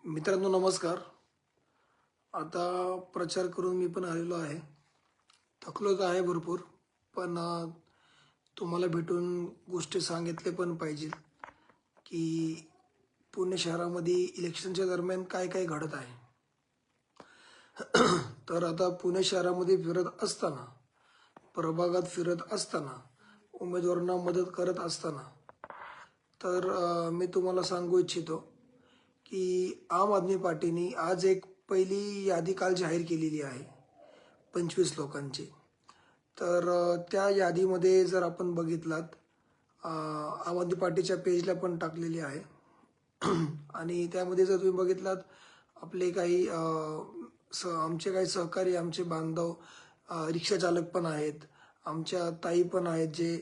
मित्रांनो नमस्कार. आता प्रचार करून मी पण आलेलो आहे. थकलो तर आहे भरपूर, पण तुम्हाला भेटून गोष्टी सांगितले पण पाहिजे की पुणे शहरामध्ये इलेक्शनच्या दरम्यान काय काय घडत आहे. तर आता पुणे शहरामध्ये फिरत असताना, प्रभागात फिरत असताना, उमेदवारांना मदत करत असताना तर मी तुम्हाला सांगू इच्छितो की आम आदमी पार्टीने आज एक पहिली यादी काल जाहीर केलेली आहे 25 लोकांची. तर त्या यादीमध्ये जर आपण बघितलात, आम आदमी पार्टीच्या पेजला पण टाकलेली आहे. आणि त्यामध्ये जर तुम्ही बघितलात, आपले काही आमचे काही सहकारी, आमचे बांधव रिक्षा चालक पण आहेत, आमच्या ताई पण आहेत जे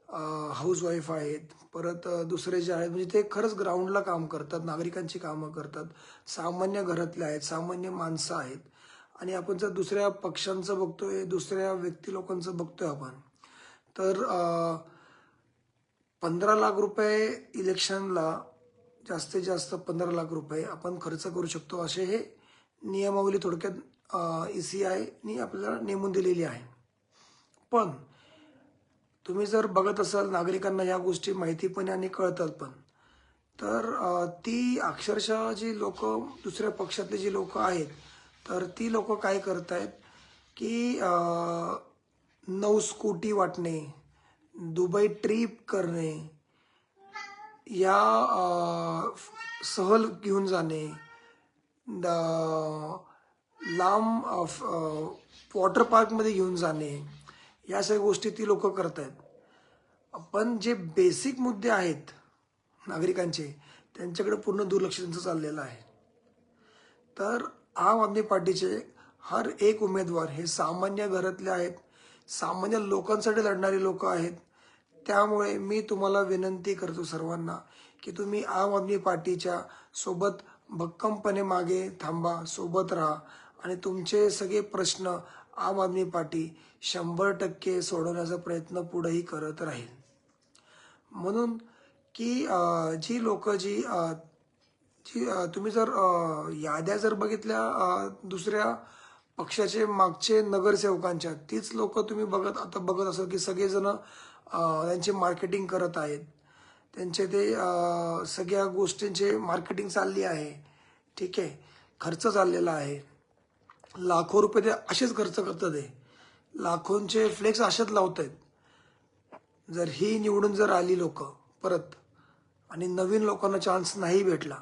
हाऊसवाईफ आहेत. परत दुसरे जे आहेत म्हणजे ते खरंच ग्राउंडला काम करतात, नागरिकांची कामं करतात, सामान्य घरातले आहेत, सामान्य माणसं आहेत. आणि आपण जर दुसऱ्या पक्षांचं बघतोय, दुसऱ्या व्यक्ती लोकांचं बघतोय आपण, तर 15 लाख रुपये इलेक्शनला, जास्तीत जास्त 15 लाख रुपये आपण खर्च करू शकतो, असे हे नियमावली थोडक्यात ECIने आपल्याला नेमून दिलेली आहे. पण तुम्ही जर बघत असाल, नागरिकांना या गोष्टी माहिती पण आणि कळतात पण, तर ती अक्षरशः जी लोक, दुसऱ्या पक्षातले जी लोक आहेत, तर ती लोक काय करत आहेत की 9 स्कूटी वाटणे, दुबई ट्रिप करणे, या सहल घेऊन जाणे, लांब वॉटर पार्कमध्ये घेऊन जाणे, या सगळ्या गोष्टी ती लोक करत आहेत. पण जे बेसिक मुद्दे आहेत नागरिकांचे, त्यांच्याकडे पूर्ण दुर्लक्ष त्यांचं चाललेलं आहे. तर आम आदमी पार्टीचे हर एक उमेदवार हे सामान्य घरातले आहेत, सामान्य लोकांसाठी लढणारे लोक आहेत. त्यामुळे मी तुम्हाला विनंती करतो सर्वांना की तुम्ही आम आदमी पार्टीच्या सोबत भक्कमपणे मागे थांबा, सोबत राहा आणि तुमचे सगळे प्रश्न आम आदमी पार्टी 100% सोडवण्याचा प्रयत्न पुढेही करत राहील. म्हणून की जी लोक जी तुम्ही जर याद्या जर बघितल्या दुसऱ्या पक्षाचे मागचे नगरसेवकांच्या, तीच लोक तुम्ही बघत असाल की सगळेजण त्यांचे मार्केटिंग करत आहेत. त्यांचे ते सगळ्या गोष्टींचे मार्केटिंग चालली आहे. ठीक आहे, खर्च चाललेला आहे. लाखो रुपये ते असेच खर्च करतात. ते लाखोंचे फ्लेक्स असेच लावत आहेत. जर ही निवडून जर आली लोक परत आणि नवीन लोकांना चान्स नाही भेटला,